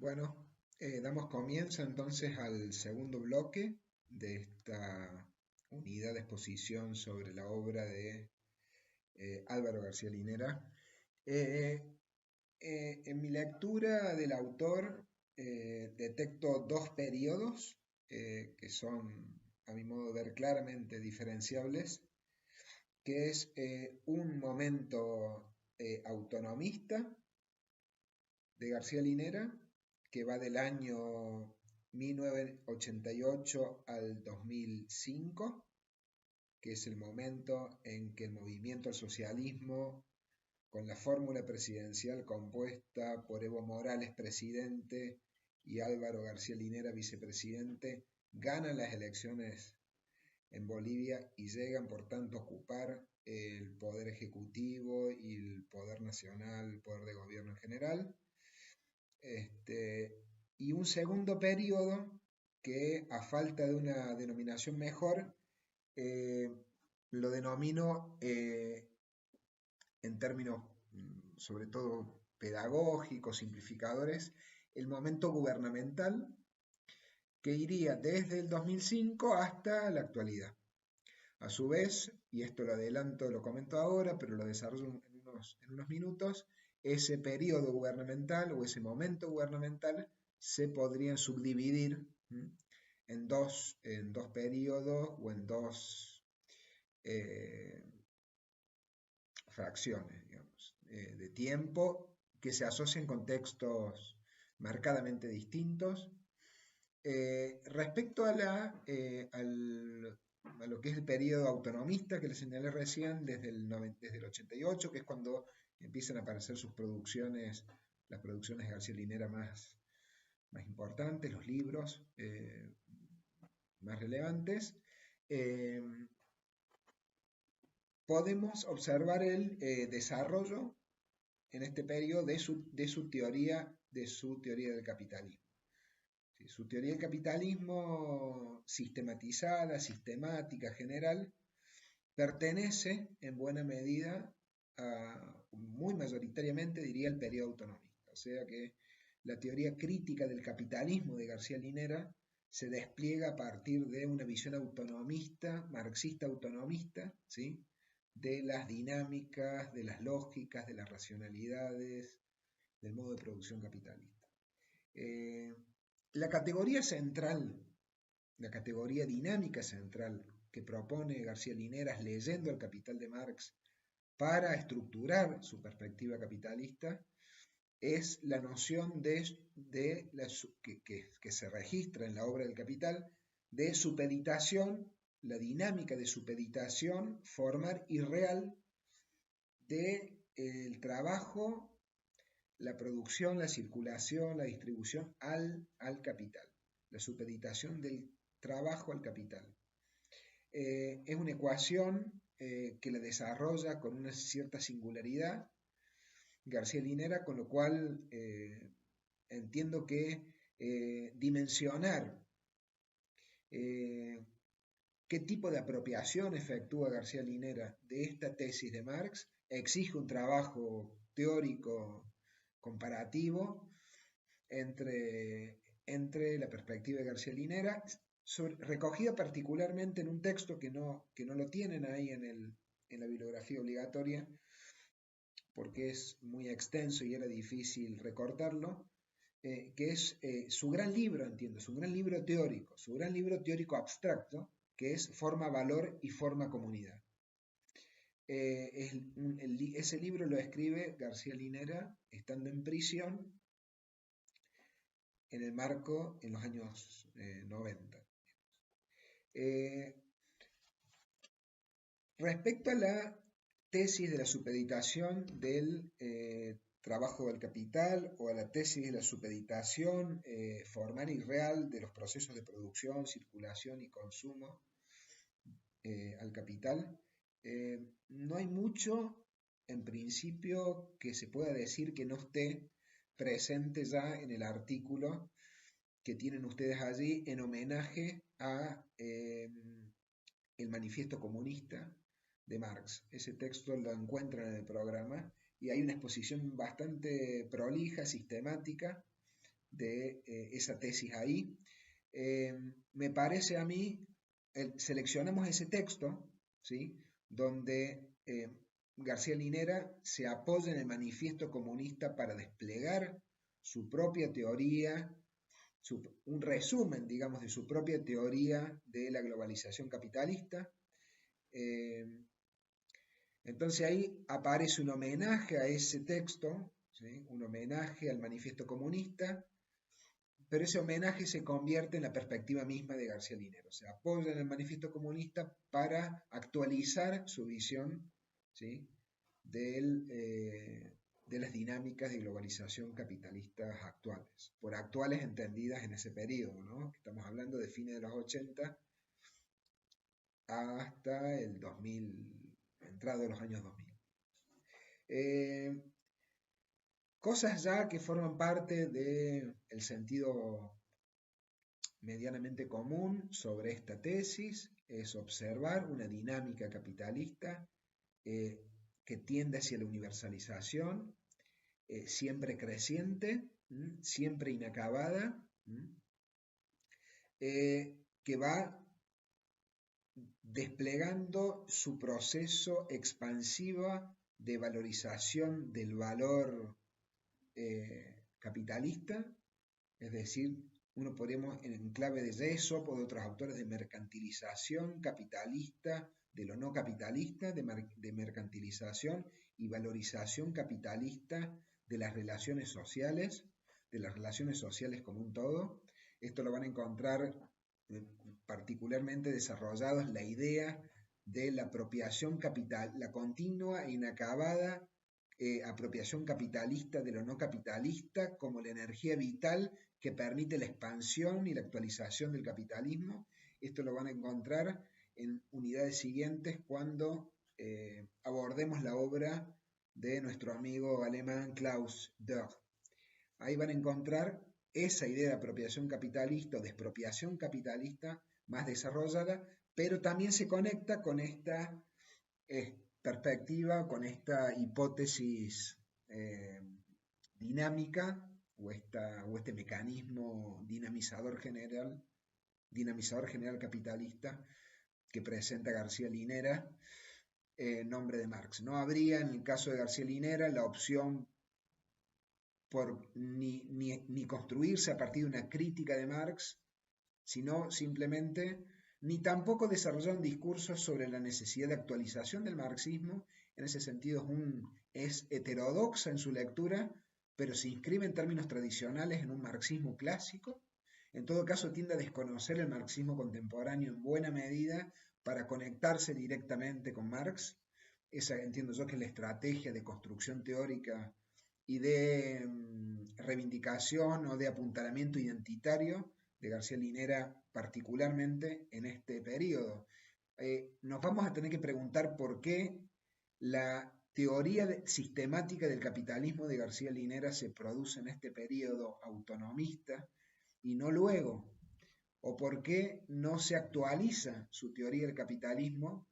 Bueno, damos comienzo entonces al segundo bloque de esta unidad de exposición sobre la obra de Álvaro García Linera. Eh, en mi lectura del autor detecto dos periodos que son, a mi modo de ver, claramente diferenciables, que es un momento autonomista de García Linera, que va del año 1988 al 2005, que es el momento en que el movimiento al socialismo, con la fórmula presidencial compuesta por Evo Morales, presidente, y Álvaro García Linera, vicepresidente, ganan las elecciones en Bolivia y llegan, por tanto, a ocupar el poder ejecutivo y el poder nacional, el poder de gobierno en general. Y un segundo periodo que, a falta de una denominación mejor, eh, lo denomino en términos sobre todo pedagógicos, simplificadores, el momento gubernamental, que iría desde el 2005 hasta la actualidad. A su vez, y esto lo adelanto, lo comento ahora, pero lo desarrollo en unos minutos, ese periodo gubernamental o ese momento gubernamental se podrían subdividir en dos periodos o en dos eh, fracciones, digamos, de tiempo que se asocian con textos marcadamente distintos. Respecto a lo que es el periodo autonomista que les señalé recién, desde el 88, que es cuando empiezan a aparecer sus producciones, las producciones de García Linera más importantes, los libros más relevantes, eh, podemos observar el desarrollo en este periodo de su teoría del capitalismo. Sí, su teoría del capitalismo sistematizada, sistemática, general, pertenece en buena medida muy mayoritariamente, diría, al periodo autonomista. O sea que la teoría crítica del capitalismo de García Linera se despliega a partir de una visión autonomista, marxista autonomista, ¿sí? De las dinámicas, de las lógicas, de las racionalidades, del modo de producción capitalista. Eh, la categoría central, la categoría dinámica central que propone García Linera leyendo el Capital de Marx para estructurar su perspectiva capitalista es la noción que se registra en la obra del Capital de supeditación, la dinámica de supeditación formal y real del trabajo, la producción, la circulación, la distribución al capital, la supeditación del trabajo al capital. Es una ecuación que la desarrolla con una cierta singularidad García Linera, con lo cual entiendo que dimensionar qué tipo de apropiación efectúa García Linera de esta tesis de Marx exige un trabajo teórico comparativo entre la perspectiva de García Linera, recogida particularmente en un texto que no lo tienen ahí en la bibliografía obligatoria, porque es muy extenso y era difícil recortarlo, que es su gran libro, entiendo, su gran libro teórico abstracto, que es Forma, Valor y Forma, Comunidad. Ese libro lo escribe García Linera estando en prisión en los años 90. Respecto a la tesis de la supeditación del trabajo del capital o a la tesis de la supeditación formal y real de los procesos de producción, circulación y consumo al capital, no hay mucho, en principio, que se pueda decir que no esté presente ya en el artículo que tienen ustedes allí en homenaje a el Manifiesto Comunista de Marx. Ese texto lo encuentran en el programa y hay una exposición bastante prolija, sistemática, de esa tesis ahí. Me parece a mí, seleccionamos ese texto, ¿sí? Donde García Linera se apoya en el manifiesto comunista para desplegar su propia teoría, un resumen, digamos, de su propia teoría de la globalización capitalista. Entonces ahí aparece un homenaje a ese texto, ¿sí? Un homenaje al manifiesto comunista, pero ese homenaje se convierte en la perspectiva misma de García Linera. Se apoya en el manifiesto comunista para actualizar su visión, ¿sí? De las dinámicas de globalización capitalistas actuales, por actuales entendidas en ese periodo, ¿no? Estamos hablando de fines de los 80 hasta el 2000, entrado de los años 2000. Cosas ya que forman parte del sentido medianamente común sobre esta tesis es observar una dinámica capitalista que tiende hacia la universalización, siempre creciente, siempre inacabada, que va desplegando su proceso expansivo de valorización del valor capitalista, es decir, uno podríamos en clave de Aesop o de otros autores de mercantilización capitalista, de lo no capitalista, de mercantilización y valorización capitalista de las relaciones sociales como un todo. Esto lo van a encontrar particularmente desarrollado en la idea de la apropiación capital, la continua e inacabada apropiación capitalista de lo no capitalista como la energía vital que permite la expansión y la actualización del capitalismo. Esto lo van a encontrar en unidades siguientes cuando abordemos la obra de nuestro amigo alemán Klaus Doerr. Ahí van a encontrar esa idea de apropiación capitalista o de expropiación capitalista más desarrollada, pero también se conecta con esta perspectiva, con esta hipótesis dinámica o este mecanismo dinamizador general capitalista que presenta García Linera en nombre de Marx. No habría en el caso de García Linera la opción por ni construirse a partir de una crítica de Marx, sino simplemente ni tampoco desarrollar un discurso sobre la necesidad de actualización del marxismo. En ese sentido es heterodoxa en su lectura, pero se inscribe en términos tradicionales en un marxismo clásico. En todo caso tiende a desconocer el marxismo contemporáneo en buena medida para conectarse directamente con Marx. Esa entiendo yo que es la estrategia de construcción teórica y de reivindicación o de apuntalamiento identitario de García Linera, particularmente en este periodo. Nos vamos a tener que preguntar por qué la teoría sistemática del capitalismo de García Linera se produce en este periodo autonomista y no luego, o por qué no se actualiza su teoría del capitalismo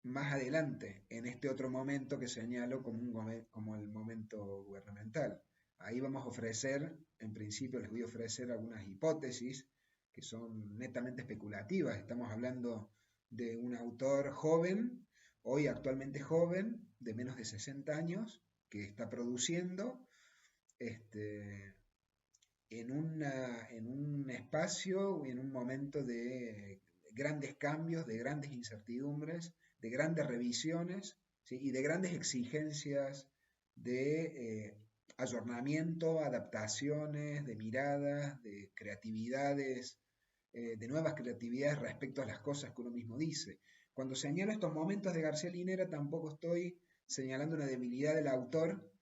más adelante, en este otro momento que señalo como el momento gubernamental. Ahí vamos a ofrecer, en principio les voy a ofrecer algunas hipótesis que son netamente especulativas. Estamos hablando de un autor joven, hoy actualmente joven, de menos de 60 años, que está produciendo en un espacio y en un momento de grandes cambios, de grandes incertidumbres, de grandes revisiones, ¿sí? Y de grandes exigencias de ayornamiento, adaptaciones, de miradas, de creatividades, de nuevas creatividades respecto a las cosas que uno mismo dice. Cuando señalo estos momentos de García Linera, tampoco estoy señalando una debilidad del autor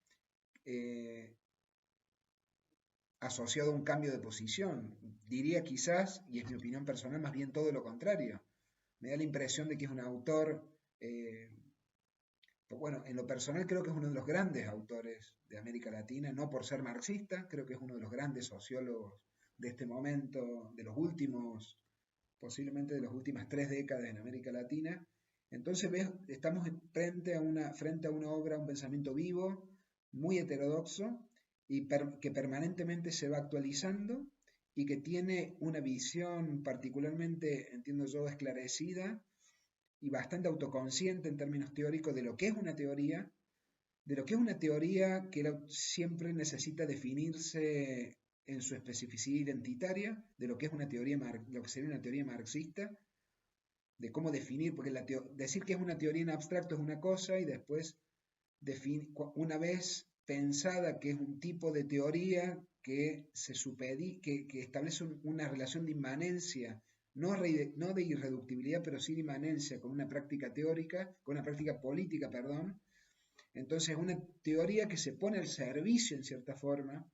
asociado a un cambio de posición. Diría quizás, y es mi opinión personal, más bien todo lo contrario. Me da la impresión de que es un autor, pues bueno, en lo personal creo que es uno de los grandes autores de América Latina, no por ser marxista, creo que es uno de los grandes sociólogos de este momento, de los últimos, posiblemente de las últimas 3 décadas en América Latina. Entonces estamos frente a una obra, un pensamiento vivo, muy heterodoxo, y que permanentemente se va actualizando y que tiene una visión particularmente, entiendo yo, esclarecida y bastante autoconsciente en términos teóricos de lo que es una teoría, de lo que es una teoría que siempre necesita definirse en su especificidad identitaria, de lo que es una teoría, lo que sería una teoría marxista, de cómo definir, porque decir que es una teoría en abstracto es una cosa y después una vez pensada que es un tipo de teoría que, que establece una relación de inmanencia, no de irreductibilidad, pero sí de inmanencia con una práctica teórica, con una práctica política, perdón. Entonces, una teoría que se pone al servicio, en cierta forma,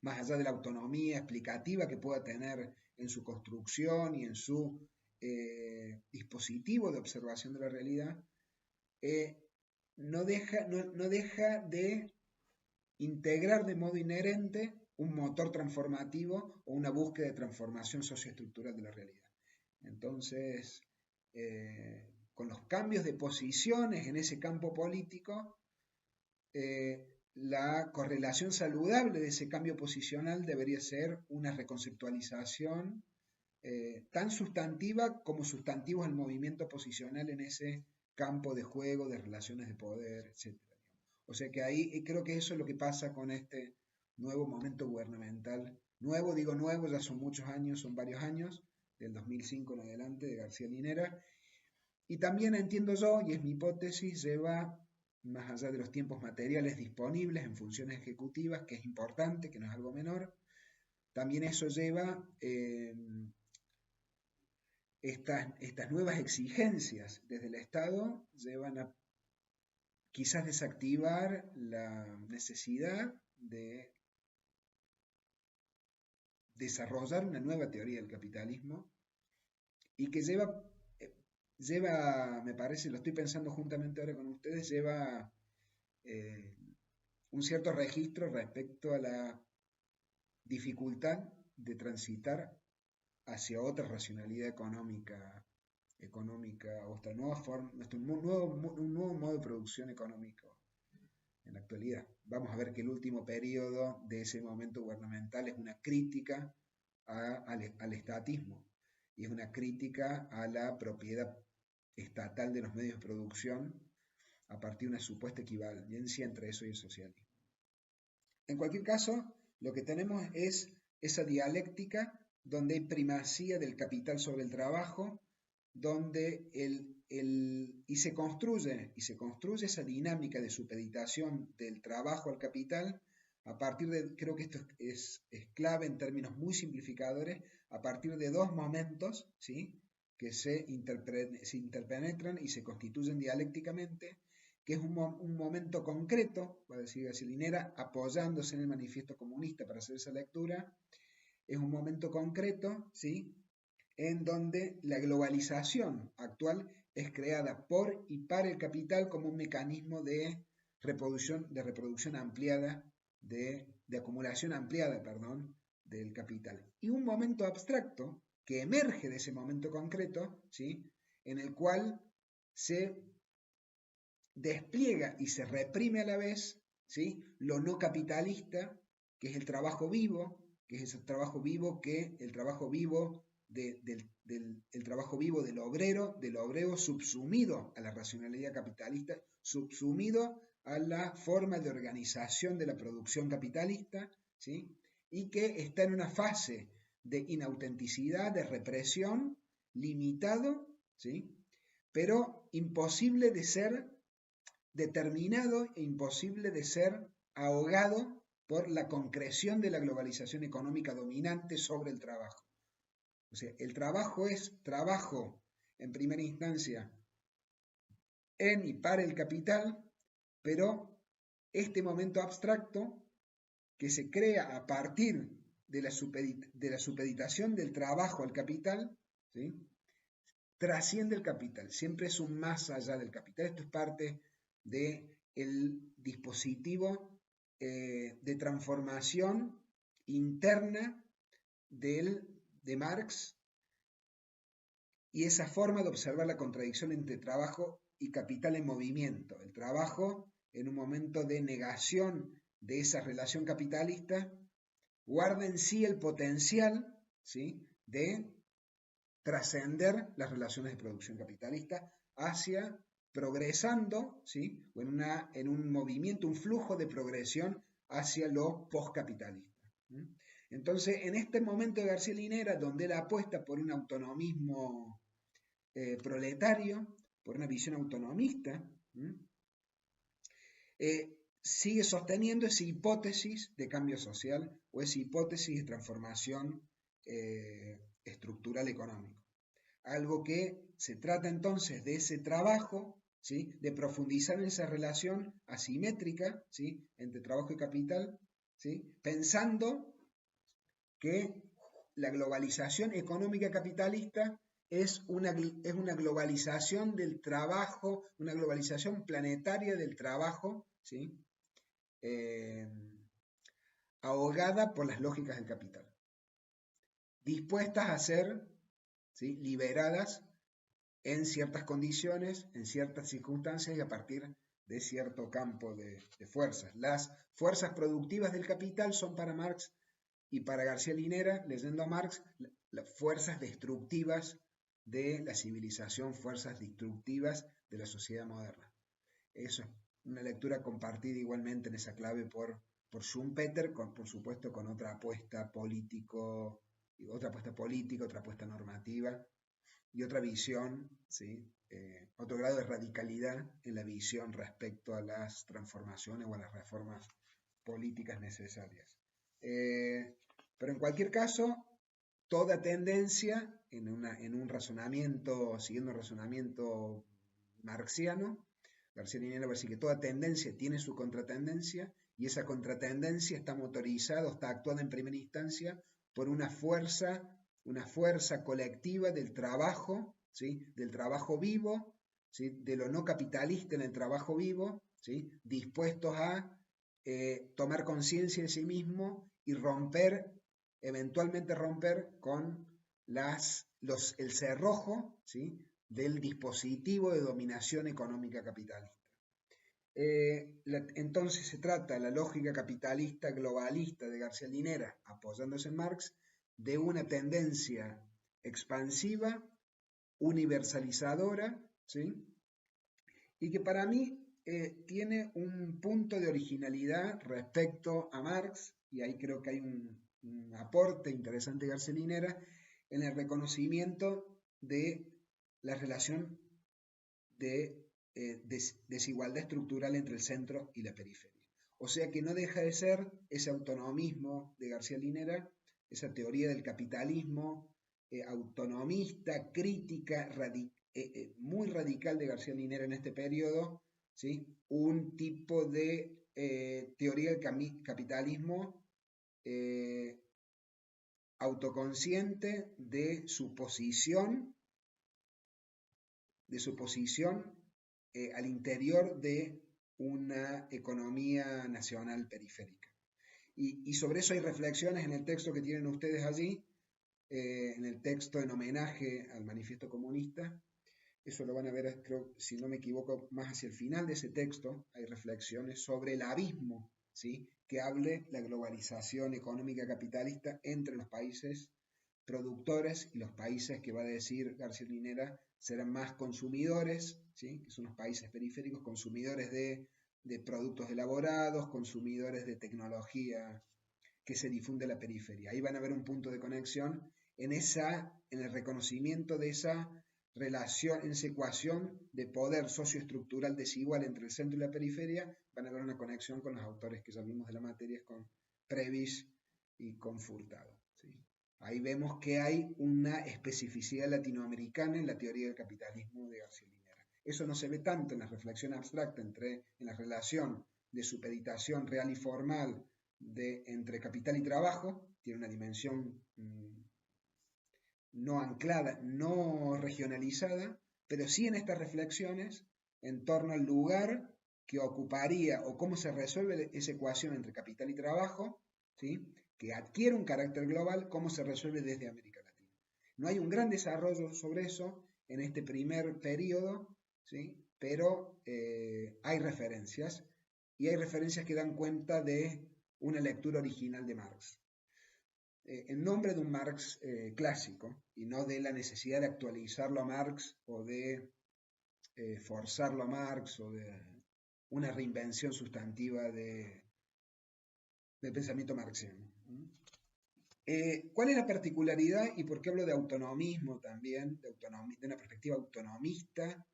más allá de la autonomía explicativa que pueda tener en su construcción y en su dispositivo de observación de la realidad, eh, no deja de integrar de modo inherente un motor transformativo o una búsqueda de transformación socioestructural de la realidad. Entonces, con los cambios de posiciones en ese campo político, la correlación saludable de ese cambio posicional debería ser una reconceptualización tan sustantiva como sustantivo el movimiento posicional en ese campo de juego, de relaciones de poder, etc. O sea que ahí creo que eso es lo que pasa con este nuevo momento gubernamental. Nuevo, digo nuevo, ya son muchos años, son varios años, del 2005 en adelante, de García Linera. Y también entiendo yo, y es mi hipótesis, lleva, más allá de los tiempos materiales disponibles en funciones ejecutivas, que es importante, que no es algo menor, también eso lleva estas nuevas exigencias desde el Estado, llevan a quizás desactivar la necesidad de desarrollar una nueva teoría del capitalismo y que lleva, me parece, lo estoy pensando juntamente ahora con ustedes, lleva eh, un cierto registro respecto a la dificultad de transitar hacia otra racionalidad económica o esta nueva forma, un nuevo modo de producción económico en la actualidad. Vamos a ver que el último periodo de ese momento gubernamental es una crítica al estatismo y es una crítica a la propiedad estatal de los medios de producción a partir de una supuesta equivalencia entre eso y el socialismo. En cualquier caso, lo que tenemos es esa dialéctica donde hay primacía del capital sobre el trabajo, donde y se construye esa dinámica de supeditación del trabajo al capital a partir de, creo que esto es clave en términos muy simplificadores, a partir de dos momentos, ¿sí?, que se interpenetran y se constituyen dialécticamente, que es un momento concreto, va a decir García Linera, apoyándose en el manifiesto comunista para hacer esa lectura, es un momento concreto, ¿sí?, en donde la globalización actual es creada por y para el capital como un mecanismo de reproducción ampliada, de acumulación ampliada, perdón, del capital. Y un momento abstracto que emerge de ese momento concreto, ¿sí?, en el cual se despliega y se reprime a la vez, ¿sí?, lo no capitalista, que es el trabajo vivo, que es ese trabajo vivo el trabajo vivo el trabajo vivo del obrero subsumido a la racionalidad capitalista, subsumido a la forma de organización de la producción capitalista, ¿sí?, y que está en una fase de inautenticidad, de represión, limitado, ¿sí?, pero imposible de ser determinado e imposible de ser ahogado por la concreción de la globalización económica dominante sobre el trabajo. O sea, el trabajo es trabajo en primera instancia en y para el capital, pero este momento abstracto que se crea a partir de la supeditación del trabajo al capital, ¿sí?, trasciende el capital, siempre es un más allá del capital. Esto es parte del dispositivo de transformación interna de Marx y esa forma de observar la contradicción entre trabajo y capital en movimiento. El trabajo en un momento de negación de esa relación capitalista guarda en sí el potencial, ¿sí?, de trascender las relaciones de producción capitalista hacia progresando, ¿sí?, o en un movimiento, un flujo de progresión hacia lo postcapitalista. Entonces, en este momento de García Linera, donde él apuesta por un autonomismo proletario, por una visión autonomista, sigue sosteniendo esa hipótesis de cambio social o esa hipótesis de transformación estructural económico. Algo que se trata entonces de ese trabajo, ¿sí?, de profundizar en esa relación asimétrica, ¿sí?, entre trabajo y capital, ¿sí?, pensando que la globalización económica capitalista es una globalización del trabajo, una globalización planetaria del trabajo, ¿sí?, ahogada por las lógicas del capital, dispuestas a ser, ¿sí?, liberadas en ciertas condiciones, en ciertas circunstancias y a partir de cierto campo de fuerzas. Las fuerzas productivas del capital son para Marx y para García Linera, leyendo a Marx, las fuerzas destructivas de la civilización, fuerzas destructivas de la sociedad moderna. Eso es una lectura compartida igualmente en esa clave por Schumpeter, por supuesto con otra apuesta política, otra apuesta normativa y otra visión, ¿sí?, otro grado de radicalidad en la visión respecto a las transformaciones o a las reformas políticas necesarias. Pero en cualquier caso, toda tendencia en un razonamiento, siguiendo un razonamiento marxiano, García Linera va a decir que toda tendencia tiene su contratendencia y esa contratendencia está motorizada, está actuada en primera instancia por una fuerza colectiva del trabajo, ¿sí?, del trabajo vivo, ¿sí?, de lo no capitalista en el trabajo vivo, ¿sí?, dispuestos a tomar conciencia de sí mismo y eventualmente romper con el cerrojo, ¿sí?, del dispositivo de dominación económica capitalista. Entonces se trata la lógica capitalista globalista de García Linera, apoyándose en Marx, de una tendencia expansiva, universalizadora, ¿sí?, y que para mí tiene un punto de originalidad respecto a Marx, y ahí creo que hay un aporte interesante de García Linera en el reconocimiento de la relación de desigualdad estructural entre el centro y la periferia. O sea que no deja de ser ese autonomismo de García Linera, esa teoría del capitalismo autonomista, crítica, muy radical de García Linera en este periodo, ¿sí?, un tipo de teoría del capitalismo autoconsciente de su posición al interior de una economía nacional periférica. Y sobre eso hay reflexiones en el texto que tienen ustedes allí, en el texto en homenaje al Manifiesto Comunista. Eso lo van a ver, creo, si no me equivoco, más hacia el final de ese texto. Hay reflexiones sobre el abismo, ¿sí?, que hable la globalización económica capitalista entre los países productores y los países que va a decir García Linera serán más consumidores, ¿sí?, que son los países periféricos, consumidores de productos elaborados, consumidores de tecnología que se difunde en la periferia. Ahí van a ver un punto de conexión en el reconocimiento de esa relación, en esa ecuación de poder socioestructural desigual entre el centro y la periferia. Van a ver una conexión con los autores que ya vimos de la materia, con Previs y con Furtado, ¿sí? Ahí vemos que hay una especificidad latinoamericana en la teoría del capitalismo de García Linera. Eso no se ve tanto en la reflexión abstracta en la relación de supeditación real y formal entre capital y trabajo. Tiene una dimensión no anclada, no regionalizada, pero sí en estas reflexiones en torno al lugar que ocuparía o cómo se resuelve esa ecuación entre capital y trabajo, ¿sí?, que adquiere un carácter global, cómo se resuelve desde América Latina. No hay un gran desarrollo sobre eso en este primer periodo, ¿sí?, pero hay referencias y hay referencias que dan cuenta de una lectura original de Marx. En nombre de un Marx clásico, y no de la necesidad de actualizarlo a Marx o de forzarlo a Marx o de una reinvención sustantiva del pensamiento marxiano. ¿Cuál es la particularidad y por qué hablo de autonomismo también, de una perspectiva autonomista,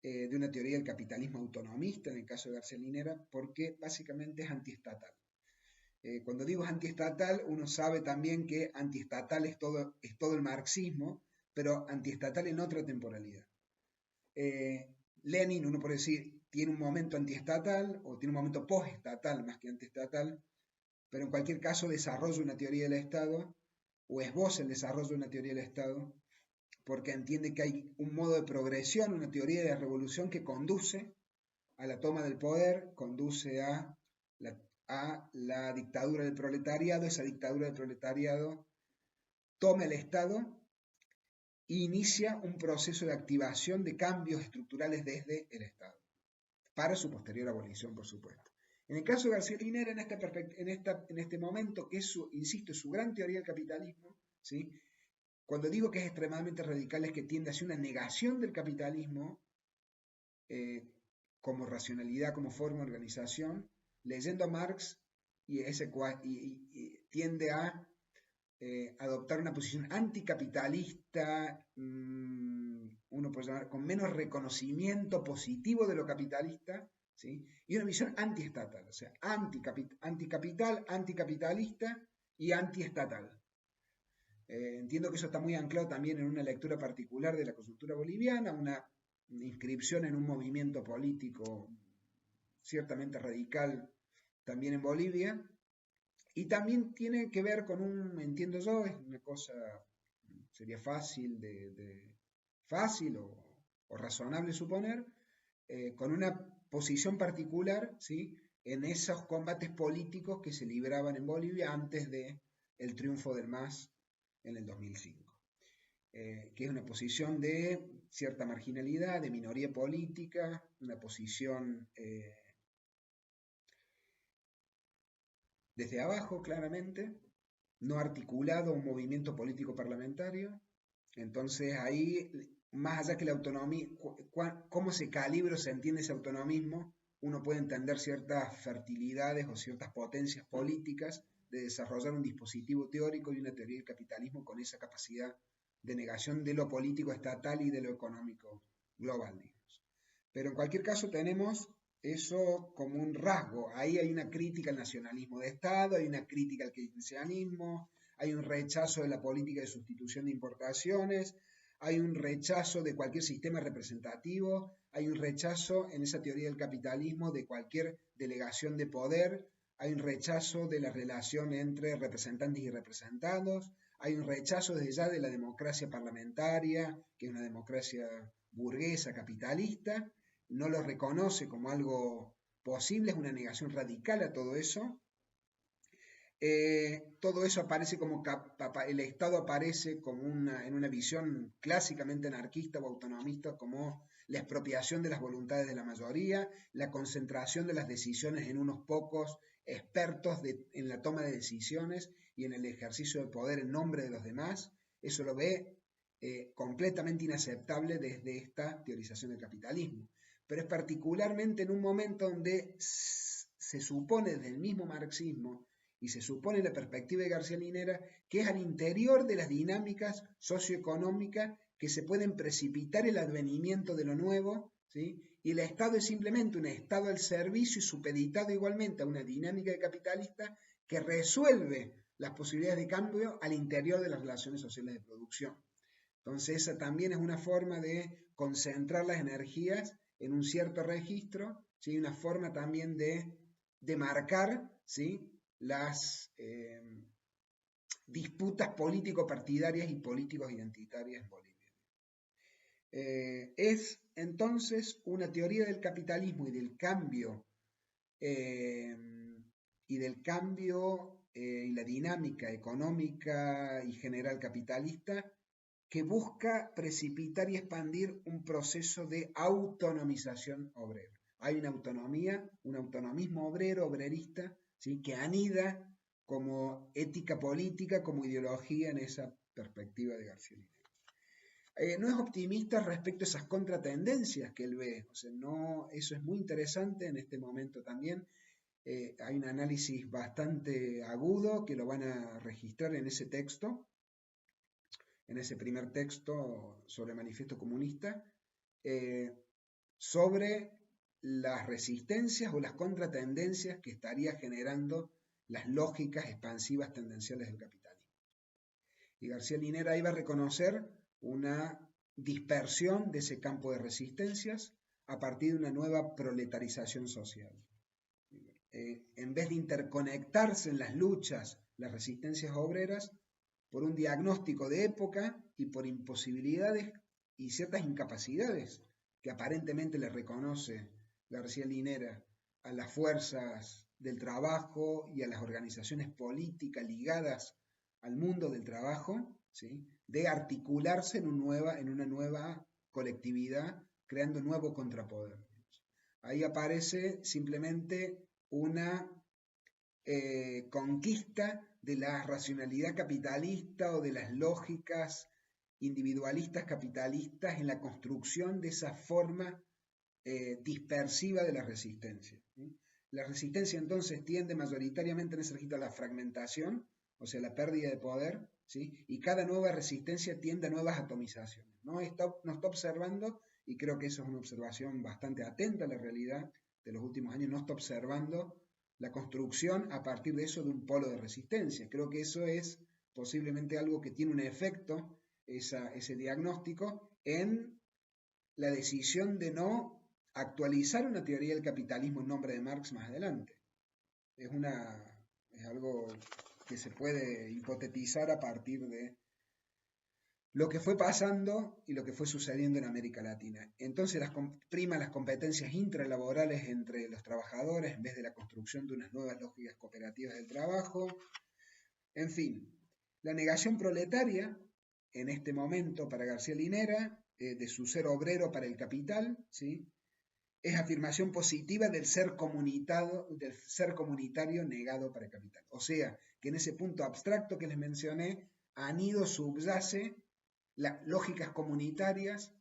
de una teoría del capitalismo autonomista en el caso de García Linera? Porque básicamente es antiestatal. Cuando digo antiestatal, uno sabe también que antiestatal es todo el marxismo, pero antiestatal en otra temporalidad. Lenin, uno puede decir, tiene un momento antiestatal o tiene un momento postestatal más que antiestatal, pero en cualquier caso desarrolla una teoría del Estado o esboza el desarrollo de una teoría del Estado porque entiende que hay un modo de progresión, una teoría de revolución que conduce a la toma del poder, conduce a la dictadura del proletariado. Esa dictadura del proletariado toma el Estado e inicia un proceso de activación de cambios estructurales desde el Estado, para su posterior abolición, por supuesto. En el caso de García Linera, en este momento, que es insisto, su gran teoría del capitalismo, ¿sí? Cuando digo que es extremadamente radical, es que tiende hacia una negación del capitalismo como racionalidad, como forma de organización, leyendo a Marx, y tiende a adoptar una posición anticapitalista, uno puede llamar con menos reconocimiento positivo de lo capitalista, ¿sí? Y una visión antiestatal, o sea, anticapital, anticapitalista y antiestatal. Entiendo que eso está muy anclado también en una lectura particular de la coyuntura boliviana, una inscripción en un movimiento político ciertamente radical también en Bolivia, y también tiene que ver con entiendo yo, es una cosa, sería fácil o razonable suponer, con una posición particular, ¿sí? En esos combates políticos que se libraban en Bolivia antes del triunfo del MAS en el 2005. Que es una posición de cierta marginalidad, de minoría política, una posición desde abajo claramente, no articulado a un movimiento político parlamentario. Entonces ahí, más allá que la autonomía, cómo se calibra o se entiende ese autonomismo, uno puede entender ciertas fertilidades o ciertas potencias políticas de desarrollar un dispositivo teórico y una teoría del capitalismo con esa capacidad de negación de lo político estatal y de lo económico global, digamos. Pero en cualquier caso tenemos eso como un rasgo. Ahí hay una crítica al nacionalismo de Estado, hay una crítica al keynesianismo, hay un rechazo de la política de sustitución de importaciones, hay un rechazo de cualquier sistema representativo, hay un rechazo en esa teoría del capitalismo de cualquier delegación de poder, hay un rechazo de la relación entre representantes y representados, hay un rechazo desde ya de la democracia parlamentaria, que es una democracia burguesa, capitalista, no lo reconoce como algo posible, es una negación radical a todo eso. Todo eso aparece como el Estado aparece como en una visión clásicamente anarquista o autonomista como la expropiación de las voluntades de la mayoría, la concentración de las decisiones en unos pocos expertos en la toma de decisiones y en el ejercicio de poder en nombre de los demás. Eso lo ve completamente inaceptable desde esta teorización del capitalismo. Pero es particularmente en un momento donde se supone desde el mismo marxismo y se supone en la perspectiva de García Linera que es al interior de las dinámicas socioeconómicas que se pueden precipitar el advenimiento de lo nuevo, ¿sí? Y el Estado es simplemente un Estado al servicio y supeditado igualmente a una dinámica capitalista que resuelve las posibilidades de cambio al interior de las relaciones sociales de producción. Entonces esa también es una forma de concentrar las energías en un cierto registro, ¿sí? Una forma también de marcar, ¿sí? Las disputas político-partidarias y políticos-identitarias en Bolivia. Es entonces una teoría del capitalismo y del cambio y la dinámica económica y general capitalista que busca precipitar y expandir un proceso de autonomización obrera. Hay una autonomía, un autonomismo obrero, obrerista, ¿sí? Que anida como ética política, como ideología en esa perspectiva de García Linera. No es optimista respecto a esas contratendencias que él ve, o sea, no, eso es muy interesante en este momento también. Hay un análisis bastante agudo que lo van a registrar en ese texto, en ese primer texto sobre el manifiesto comunista, eh, sobre las resistencias o las contratendencias que estaría generando las lógicas expansivas tendenciales del capitalismo. Y García Linera iba a reconocer una dispersión de ese campo de resistencias a partir de una nueva proletarización social. En vez de interconectarse en las luchas, las resistencias obreras, por un diagnóstico de época y por imposibilidades y ciertas incapacidades que aparentemente le reconoce García Linera a las fuerzas del trabajo y a las organizaciones políticas ligadas al mundo del trabajo, ¿sí? De articularse en una nueva colectividad, creando un nuevo contrapoder. Ahí aparece simplemente una conquista de la racionalidad capitalista o de las lógicas individualistas capitalistas en la construcción de esa forma dispersiva de la resistencia. ¿Sí? La resistencia entonces tiende mayoritariamente en ese registro a la fragmentación, o sea, la pérdida de poder, ¿sí? Y cada nueva resistencia tiende a nuevas atomizaciones. No está observando, y creo que eso es una observación bastante atenta a la realidad de los últimos años, no está observando la construcción a partir de eso de un polo de resistencia. Creo que eso es posiblemente algo que tiene un efecto, ese diagnóstico, en la decisión de no actualizar una teoría del capitalismo en nombre de Marx más adelante. Es algo que se puede hipotetizar a partir de lo que fue pasando y lo que fue sucediendo en América Latina. Entonces prima las competencias intralaborales entre los trabajadores en vez de la construcción de unas nuevas lógicas cooperativas del trabajo. En fin, la negación proletaria en este momento para García Linera, de su ser obrero para el capital, ¿sí? Es afirmación positiva del ser comunitario negado para el capital. O sea, que en ese punto abstracto que les mencioné, anido subyace las lógicas comunitarias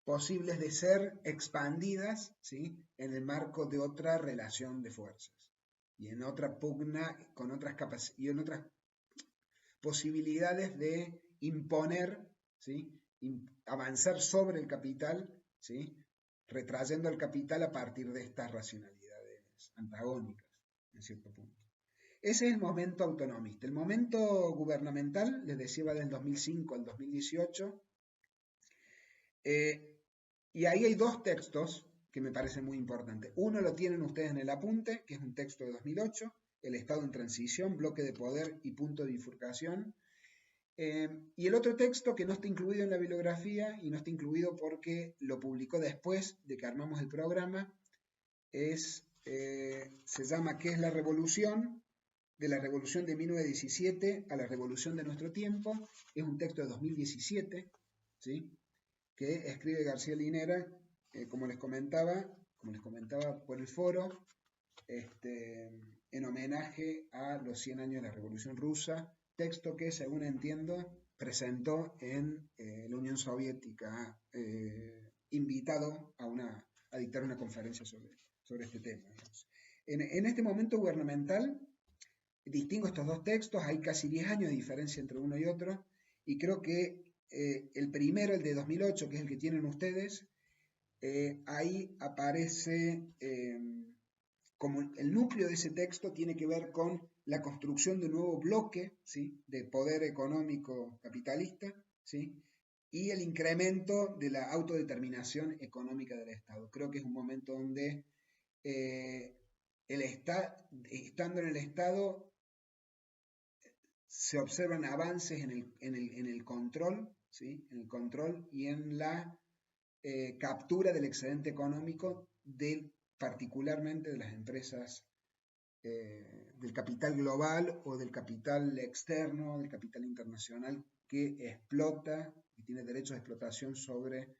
posibles de ser expandidas, ¿sí? En el marco de otra relación de fuerzas y en otra pugna con otras capacidades y en otras posibilidades de imponer, ¿sí? Avanzar sobre el capital, ¿sí? Retrayendo al capital a partir de estas racionalidades antagónicas, en cierto punto. Ese es el momento autonomista. El momento gubernamental, les decía, va del 2005 al 2018. Y ahí hay dos textos que me parecen muy importantes. Uno lo tienen ustedes en el apunte, que es un texto de 2008, El Estado en Transición, Bloque de Poder y Punto de Bifurcación. Y el otro texto que no está incluido en la bibliografía y no está incluido porque lo publicó después de que armamos el programa, se llama ¿Qué es la revolución? De la revolución de 1917 a la revolución de nuestro tiempo. Es un texto de 2017, ¿sí? Que escribe García Linera, como les comentaba por el foro, en homenaje a los 100 años de la Revolución Rusa, texto que, según entiendo, presentó en la Unión Soviética, invitado a dictar una conferencia sobre este tema. En este momento gubernamental, distingo estos dos textos, hay casi 10 años de diferencia entre uno y otro, y creo que el primero, el de 2008, que es el que tienen ustedes, ahí aparece como el núcleo de ese texto tiene que ver con la construcción de un nuevo bloque, ¿sí? De poder económico capitalista, ¿sí? Y el incremento de la autodeterminación económica del Estado. Creo que es un momento donde estando en el Estado se observan avances en el control, ¿sí? En el control y en la captura del excedente económico particularmente de las empresas del capital global o del capital externo, del capital internacional que explota y tiene derechos de explotación sobre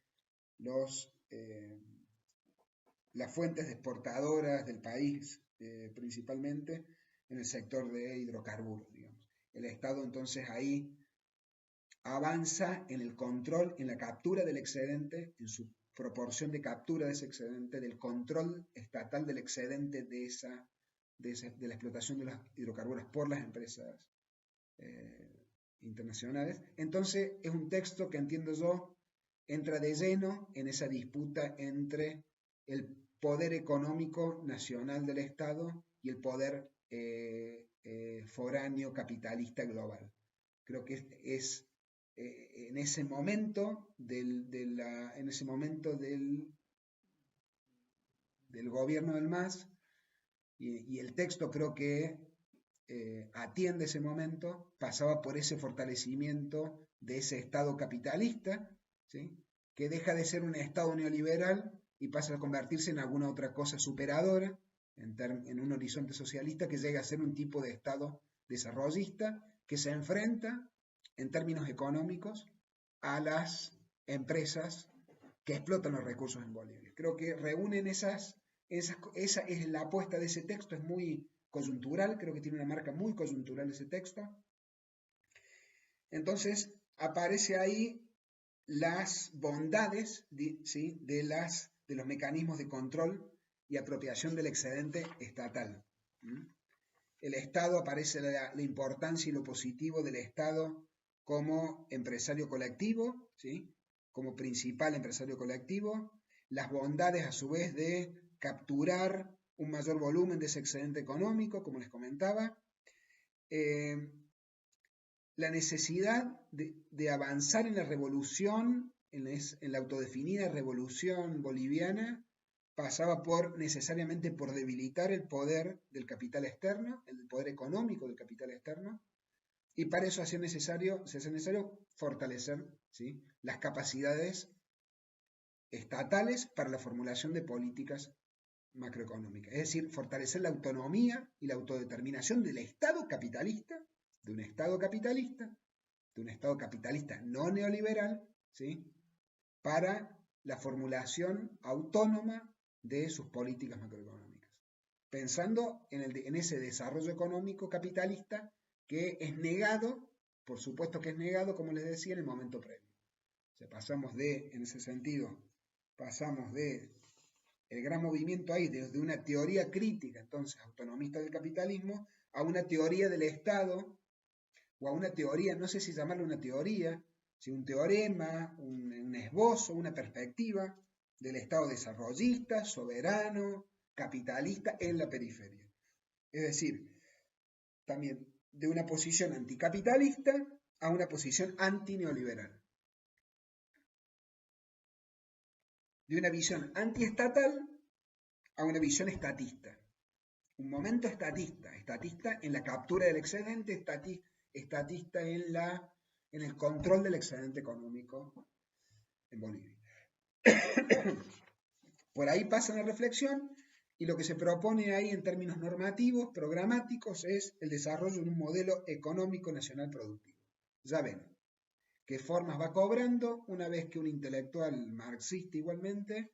las fuentes exportadoras del país, principalmente en el sector de hidrocarburos, digamos. El Estado entonces ahí avanza en el control, en la captura del excedente, en su proporción de captura de ese excedente, del control estatal del excedente de la explotación de los hidrocarburos por las empresas internacionales. Entonces es un texto que, entiendo yo, entra de lleno en esa disputa entre el poder económico nacional del Estado y el poder foráneo capitalista global. Creo que en ese momento del gobierno del MAS, y el texto creo que atiende ese momento, pasaba por ese fortalecimiento de ese Estado capitalista, ¿sí? Que deja de ser un Estado neoliberal y pasa a convertirse en alguna otra cosa superadora, en un horizonte socialista, que llega a ser un tipo de Estado desarrollista que se enfrenta en términos económicos a las empresas que explotan los recursos en Bolivia. Creo que reúnen esa es la apuesta de ese texto, es muy coyuntural, creo que tiene una marca muy coyuntural ese texto. Entonces aparece ahí las bondades, ¿sí? de los mecanismos de control y apropiación del excedente estatal. El Estado, aparece la importancia y lo positivo del Estado como empresario colectivo, ¿sí? Como principal empresario colectivo, las bondades a su vez de capturar un mayor volumen de ese excedente económico, como les comentaba, la necesidad de avanzar en la revolución, en la autodefinida revolución boliviana, pasaba necesariamente por debilitar el poder del capital externo, el poder económico del capital externo, y para eso se hace necesario fortalecer, ¿sí? las capacidades estatales para la formulación de políticas macroeconómicas, es decir, fortalecer la autonomía y la autodeterminación del Estado capitalista, de un Estado capitalista, no neoliberal, ¿sí? para la formulación autónoma de sus políticas macroeconómicas, pensando en ese desarrollo económico capitalista que es negado, por supuesto que es negado, como les decía, en el momento previo. O sea, en ese sentido, pasamos de el gran movimiento ahí, desde una teoría crítica, entonces, autonomista del capitalismo, a una teoría del Estado, o a una teoría, no sé si llamarlo una teoría, si un teorema, un esbozo, una perspectiva del Estado desarrollista, soberano, capitalista en la periferia. Es decir, también de una posición anticapitalista a una posición antineoliberal. De una visión antiestatal a una visión estatista. Un momento estatista en la captura del excedente, estatista en el control del excedente económico en Bolivia. Por ahí pasa la reflexión y lo que se propone ahí en términos normativos, programáticos, es el desarrollo de un modelo económico nacional productivo. Ya ven qué formas va cobrando una vez que un intelectual marxista igualmente,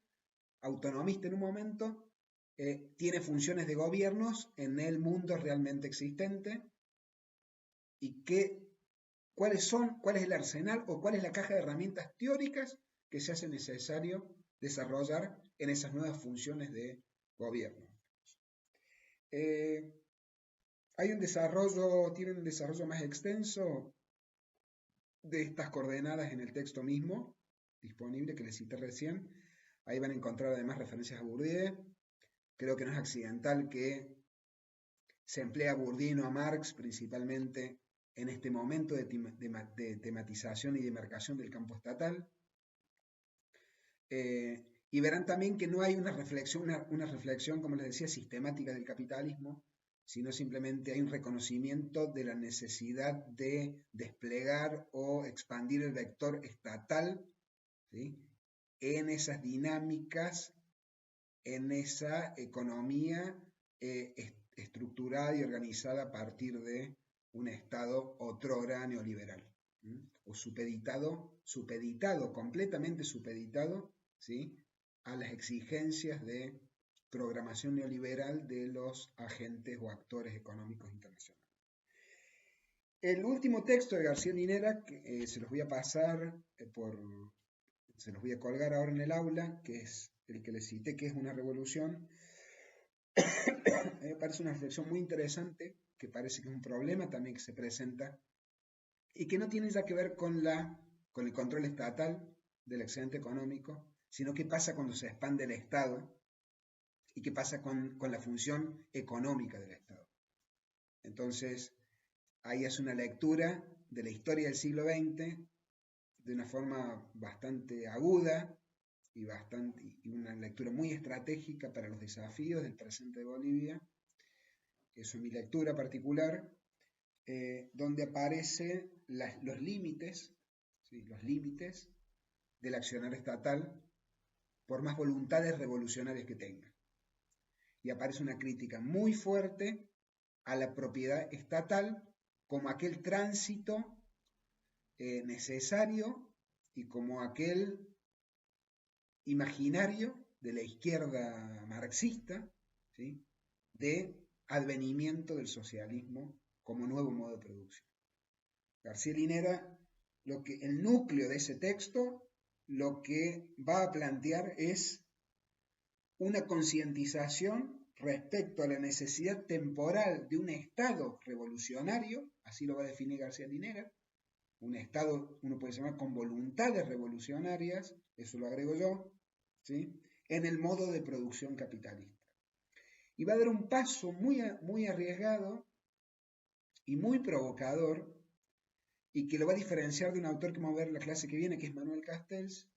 autonomista en un momento, tiene funciones de gobiernos en el mundo realmente existente y cuál es el arsenal o cuál es la caja de herramientas teóricas que se hace necesario desarrollar en esas nuevas funciones de gobierno. Tiene un desarrollo más extenso de estas coordenadas en el texto mismo, disponible, que les cité recién. Ahí van a encontrar además referencias a Bourdieu. Creo que no es accidental que se emplea a Bourdieu y no a Marx, principalmente en este momento de tematización y demarcación del campo estatal. Y verán también que no hay una reflexión, como les decía, sistemática del capitalismo, sino simplemente hay un reconocimiento de la necesidad de desplegar o expandir el vector estatal, ¿sí? en esas dinámicas, en esa economía estructurada y organizada a partir de un Estado otrora neoliberal, o completamente supeditado, ¿sí? a las exigencias de programación neoliberal de los agentes o actores económicos internacionales. El último texto de García Linera, que se los voy a pasar se los voy a colgar ahora en el aula, que es el que les cité, que es Una revolución. A mí me parece una reflexión muy interesante, que parece que es un problema también que se presenta y que no tiene ya que ver con el control estatal del excedente económico, sino qué pasa cuando se expande el Estado y qué pasa con la función económica del Estado. Entonces, ahí es una lectura de la historia del siglo XX de una forma bastante aguda y una lectura muy estratégica para los desafíos del presente de Bolivia. Eso es mi lectura particular, donde aparecen los límites, ¿sí? Los límites del accionar estatal por más voluntades revolucionarias que tenga. Y aparece una crítica muy fuerte a la propiedad estatal como aquel tránsito necesario y como aquel imaginario de la izquierda marxista, ¿sí? De advenimiento del socialismo como nuevo modo de producción. García Linera, el núcleo de ese texto, lo que va a plantear es una concientización respecto a la necesidad temporal de un Estado revolucionario, así lo va a definir García Linera, un Estado, uno puede llamar con voluntades revolucionarias, eso lo agrego yo, ¿sí? En el modo de producción capitalista. Y va a dar un paso muy arriesgado y muy provocador, y que lo va a diferenciar de un autor que vamos a ver en la clase que viene, que es Manuel Castells,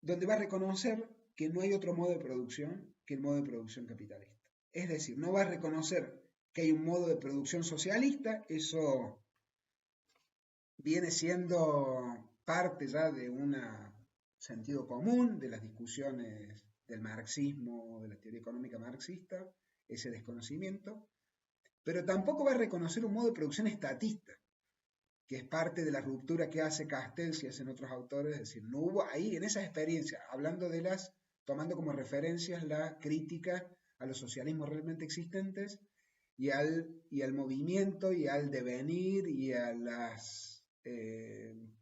donde va a reconocer que no hay otro modo de producción que el modo de producción capitalista. Es decir, no va a reconocer que hay un modo de producción socialista, eso viene siendo parte ya de un sentido común de las discusiones del marxismo, de la teoría económica marxista, ese desconocimiento, pero tampoco va a reconocer un modo de producción estatista, que es parte de la ruptura que hace Castells y hacen otros autores, es decir, no hubo ahí, en esas experiencias, hablando tomando como referencias la crítica a los socialismos realmente existentes y al movimiento y al devenir y a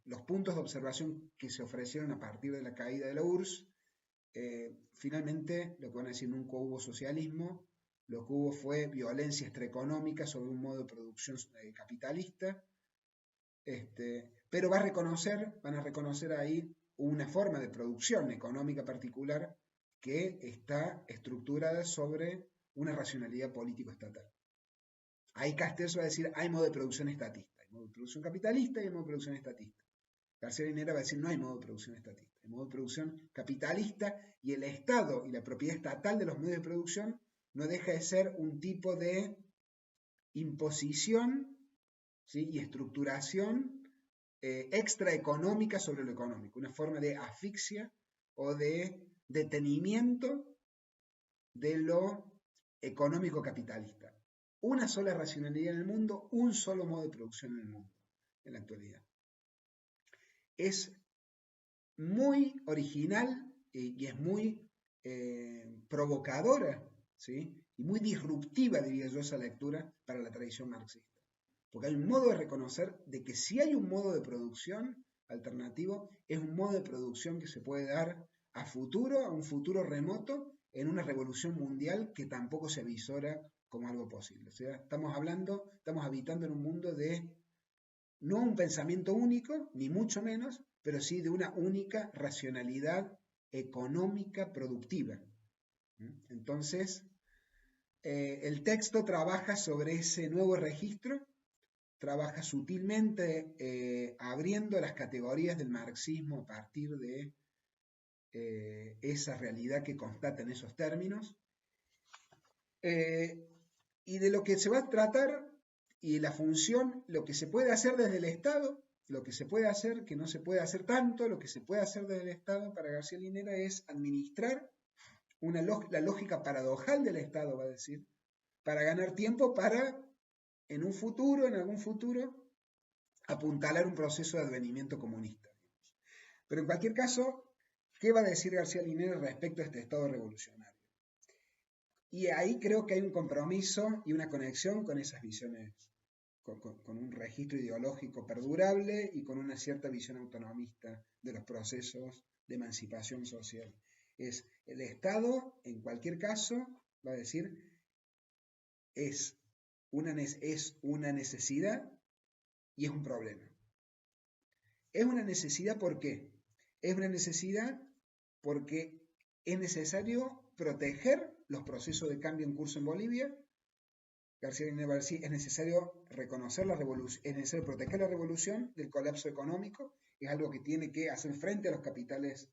los puntos de observación que se ofrecieron a partir de la caída de la URSS. Finalmente, lo que van a decir, nunca hubo socialismo, lo que hubo fue violencia extraeconómica sobre un modo de producción capitalista, pero van a reconocer ahí una forma de producción económica particular que está estructurada sobre una racionalidad político-estatal. Ahí Castells va a decir, hay modo de producción estatista, hay modo de producción capitalista y hay modo de producción estatista. García Linera va a decir, no hay modo de producción estatista, hay modo de producción capitalista, y el Estado y la propiedad estatal de los medios de producción no deja de ser un tipo de imposición, ¿sí? Y estructuración extraeconómica sobre lo económico, una forma de asfixia o de detenimiento de lo económico capitalista. Una sola racionalidad en el mundo, un solo modo de producción en el mundo, en la actualidad. Es muy original y es muy provocadora, ¿sí? Y muy disruptiva, diría yo, esa lectura para la tradición marxista. Porque hay un modo de reconocer de que si hay un modo de producción alternativo, es un modo de producción que se puede dar a un futuro remoto, en una revolución mundial que tampoco se avisora como algo posible. O sea, estamos habitando en un mundo de no un pensamiento único, ni mucho menos, pero sí de una única racionalidad económica productiva. Entonces, el texto trabaja sobre ese nuevo registro, trabaja sutilmente abriendo las categorías del marxismo a partir de esa realidad que constata en esos términos, y de lo que se va a tratar y la función, lo que se puede hacer desde el Estado, lo que se puede hacer, que no se puede hacer tanto, lo que se puede hacer desde el Estado para García Linera es administrar la lógica paradojal del Estado, va a decir, para ganar tiempo para, en algún futuro, apuntalar un proceso de advenimiento comunista. Pero en cualquier caso, ¿qué va a decir García Linera respecto a este Estado revolucionario? Y ahí creo que hay un compromiso y una conexión con esas visiones, con un registro ideológico perdurable y con una cierta visión autonomista de los procesos de emancipación social. Es el Estado, en cualquier caso, va a decir, es una necesidad y es un problema. Es una necesidad, ¿por qué? Es una necesidad porque es necesario proteger los procesos de cambio en curso en Bolivia. García Linera va a decir, es necesario reconocer la revolución, es necesario proteger la revolución del colapso económico, es algo que tiene que hacer frente a los capitales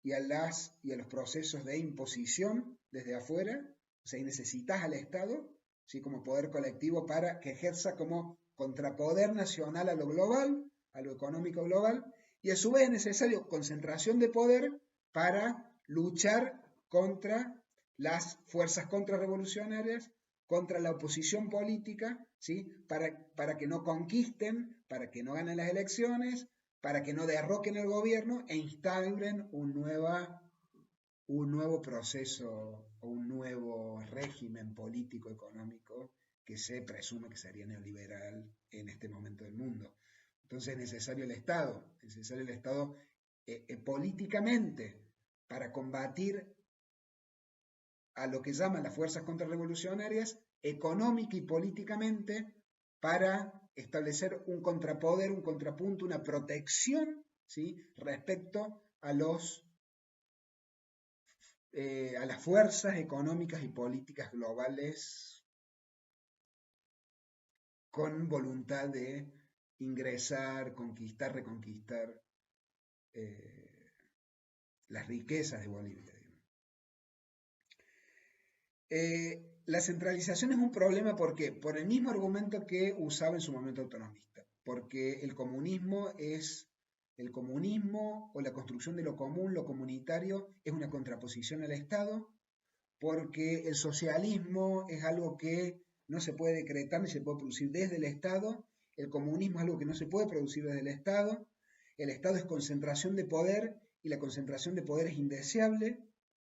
y a los procesos de imposición desde afuera. O sea, necesitas al Estado, ¿sí?, como poder colectivo para que ejerza como contrapoder nacional a lo global, a lo económico global, y a su vez es necesario concentración de poder para luchar contra las fuerzas contrarrevolucionarias, contra la oposición política, ¿sí?, para que no conquisten, para que no ganen las elecciones, para que no derroquen el gobierno e instauren un nuevo proceso o un nuevo régimen político económico que se presume que sería neoliberal en este momento del mundo. Entonces es necesario el Estado políticamente para combatir a lo que llaman las fuerzas contrarrevolucionarias, económica y políticamente, para establecer un contrapoder, un contrapunto, una protección, ¿sí?, respecto a las fuerzas económicas y políticas globales con voluntad de ingresar, conquistar, reconquistar las riquezas de Bolivia. La centralización es un problema, ¿por qué? Por el mismo argumento que usaba en su momento autonomista, porque el comunismo o la construcción de lo común, lo comunitario, es una contraposición al Estado, porque el socialismo es algo que no se puede decretar ni se puede producir desde el Estado, el comunismo es algo que no se puede producir desde el Estado es concentración de poder y la concentración de poder es indeseable,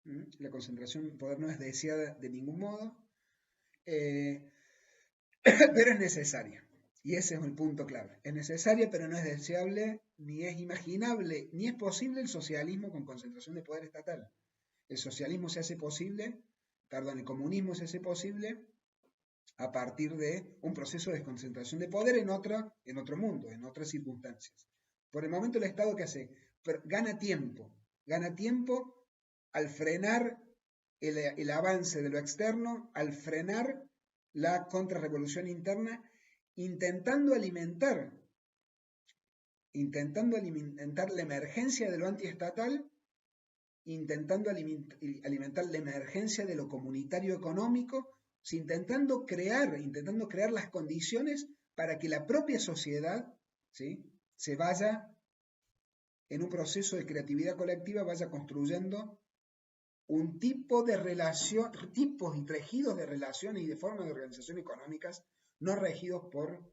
la concentración de poder no es deseada de ningún modo, pero es necesaria. Y ese es el punto clave. Es necesaria, pero no es deseable, ni es imaginable, ni es posible el socialismo con concentración de poder estatal. El socialismo se hace posible, el comunismo se hace posible a partir de un proceso de desconcentración de poder en otro mundo, en otras circunstancias. Por el momento el Estado, ¿qué hace? Gana tiempo al frenar el avance de lo externo, al frenar la contrarrevolución interna, intentando alimentar la emergencia de lo antiestatal, intentando alimentar la emergencia de lo comunitario económico, intentando crear las condiciones para que la propia sociedad, ¿sí?, se vaya en un proceso de creatividad colectiva, vaya construyendo un tipo de relación, tipos y tejidos de relaciones y de formas de organización económicas no regidos por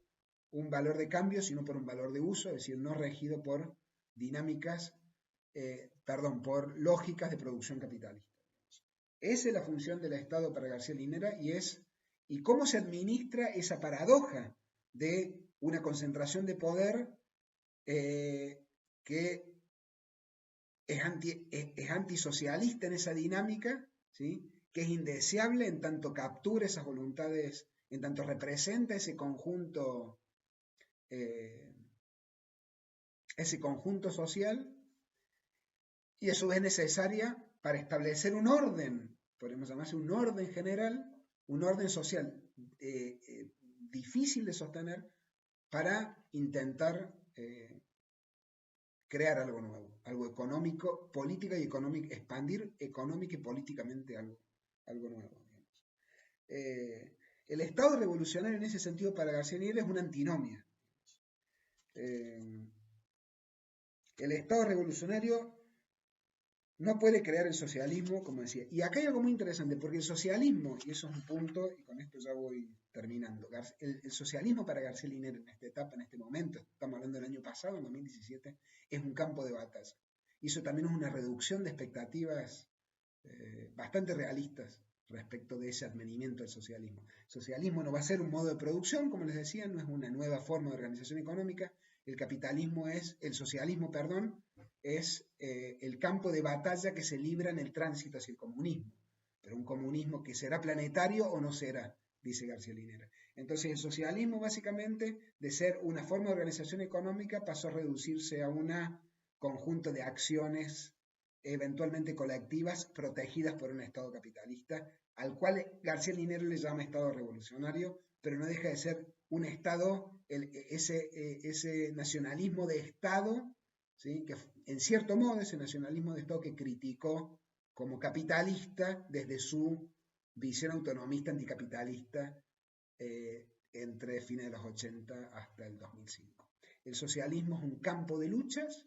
un valor de cambio, sino por un valor de uso, es decir, no regido por dinámicas, por lógicas de producción capitalista. Esa es la función del Estado para García Linera y cómo se administra esa paradoja de una concentración de poder que es antisocialista en esa dinámica, ¿sí?, que es indeseable en tanto captura esas voluntades, en tanto representa ese conjunto social, y a su vez necesaria para establecer un orden, podemos llamarse un orden general, un orden social difícil de sostener para intentar crear algo nuevo, algo económico, política y económica, expandir económica y políticamente algo nuevo. El Estado revolucionario en ese sentido para García Linera es una antinomia. El Estado revolucionario no puede crear el socialismo, como decía. Y acá hay algo muy interesante, porque el socialismo, y eso es un punto, y con esto ya voy terminando, el socialismo para García Linera en esta etapa, en este momento, estamos hablando del año pasado, en 2017, es un campo de batalla. Y eso también es una reducción de expectativas bastante realistas respecto de ese advenimiento del socialismo. El socialismo no va a ser un modo de producción, como les decía, no es una nueva forma de organización económica. El socialismo, perdón, es el campo de batalla que se libra en el tránsito hacia el comunismo. Pero un comunismo que será planetario o no será, dice García Linera. Entonces el socialismo básicamente, de ser una forma de organización económica, pasó a reducirse a un conjunto de acciones eventualmente colectivas protegidas por un Estado capitalista, al cual García Linera le llama Estado revolucionario, pero no deja de ser un Estado, ese nacionalismo de Estado, ¿sí? Que en cierto modo ese nacionalismo de Estado que criticó como capitalista desde su visión autonomista anticapitalista entre fines de los 80 hasta el 2005. El socialismo es un campo de luchas.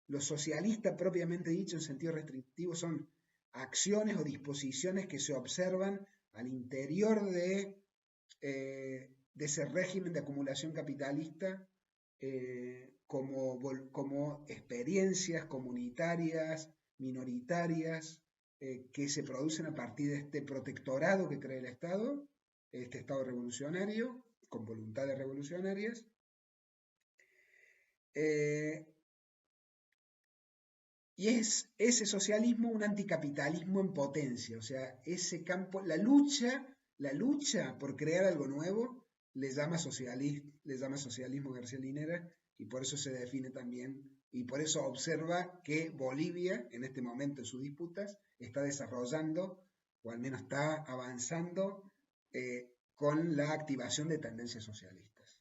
Los socialistas, propiamente dicho, en sentido restrictivo, son acciones o disposiciones que se observan al interior de ese régimen de acumulación capitalista como experiencias comunitarias, minoritarias, que se producen a partir de este protectorado que crea el Estado, este Estado revolucionario, con voluntades revolucionarias. Y es ese socialismo un anticapitalismo en potencia, o sea, ese campo, la lucha por crear algo nuevo, le llama socialismo García Linera, y por eso se define también, y por eso observa que Bolivia, en este momento en sus disputas, está desarrollando, o al menos está avanzando, con la activación de tendencias socialistas.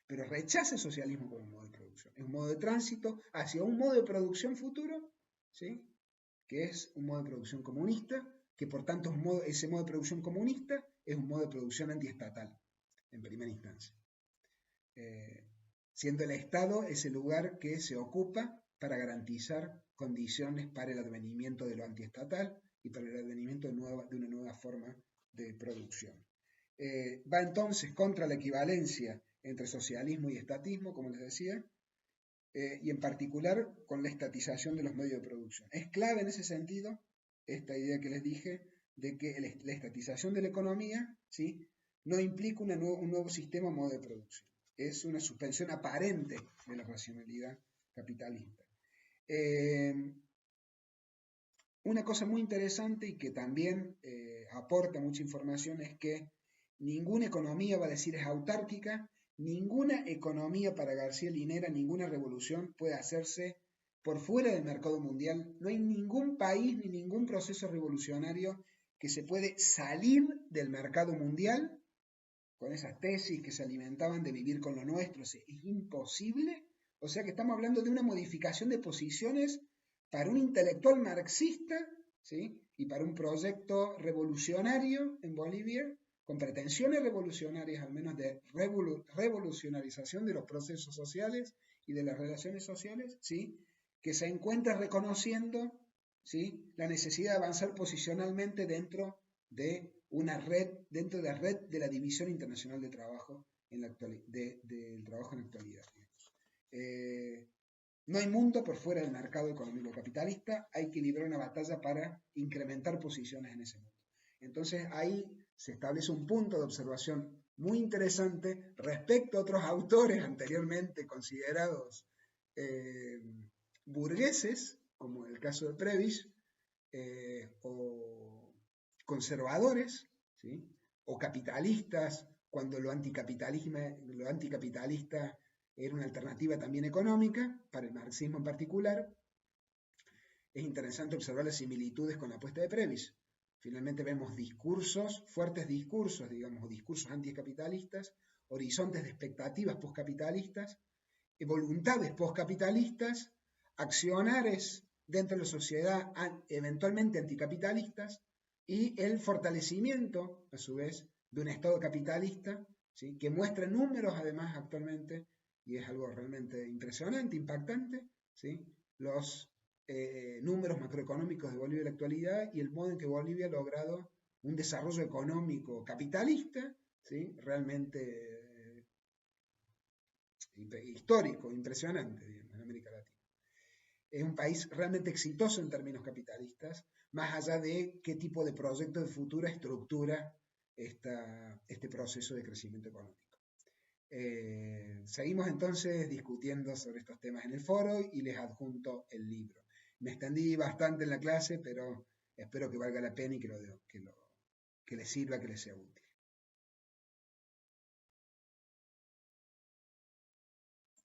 Pero rechaza el socialismo como un modo de producción. Es un modo de tránsito hacia un modo de producción futuro, ¿sí? Que es un modo de producción comunista, que por tanto ese modo de producción comunista es un modo de producción antiestatal, en primera instancia. Siendo el Estado ese lugar que se ocupa para garantizar condiciones para el advenimiento de lo antiestatal y para el advenimiento de una nueva forma de producción. Va entonces contra la equivalencia entre socialismo y estatismo, como les decía, y en particular con la estatización de los medios de producción. Es clave en ese sentido esta idea que les dije de que la estatización de la economía, ¿sí?, no implica un nuevo sistema o modo de producción. Es una suspensión aparente de la racionalidad capitalista. Una cosa muy interesante y que también aporta mucha información es que ninguna economía, va a decir, es autárquica. Ninguna economía para García Linera, ninguna revolución puede hacerse por fuera del mercado mundial. No hay ningún país ni ningún proceso revolucionario que se puede salir del mercado mundial con esas tesis que se alimentaban de vivir con lo nuestro. Es imposible. O sea que estamos hablando de una modificación de posiciones para un intelectual marxista, ¿sí?, y para un proyecto revolucionario en Bolivia, con pretensiones revolucionarias, al menos de revolucionarización de los procesos sociales y de las relaciones sociales, ¿sí?, que se encuentra reconociendo, ¿sí?, la necesidad de avanzar posicionalmente dentro de una red, dentro de la red de la División Internacional de Trabajo del trabajo en la actualidad. No hay mundo por fuera del mercado económico capitalista, hay que librar una batalla para incrementar posiciones en ese mundo. Entonces ahí se establece un punto de observación muy interesante respecto a otros autores anteriormente considerados burgueses, como el caso de Prebisch, o conservadores, ¿sí?, o capitalistas, cuando lo anticapitalista era una alternativa también económica, para el marxismo en particular. Es interesante observar las similitudes con la apuesta de Prebisch. Finalmente vemos fuertes discursos, digamos, discursos anticapitalistas, horizontes de expectativas poscapitalistas, voluntades poscapitalistas, accionares dentro de la sociedad eventualmente anticapitalistas, y el fortalecimiento, a su vez, de un Estado capitalista, ¿sí?, que muestra números además actualmente, y es algo realmente impresionante, impactante, ¿sí?, los números macroeconómicos de Bolivia en la actualidad y el modo en que Bolivia ha logrado un desarrollo económico capitalista, ¿sí?, realmente histórico, impresionante, digamos, en América Latina. es un país realmente exitoso en términos capitalistas, más allá de qué tipo de proyecto de futuro estructura este proceso de crecimiento económico. Seguimos entonces discutiendo sobre estos temas en el foro y les adjunto el libro. Me extendí bastante en la clase, pero espero que valga la pena y que les sirva, que les sea útil.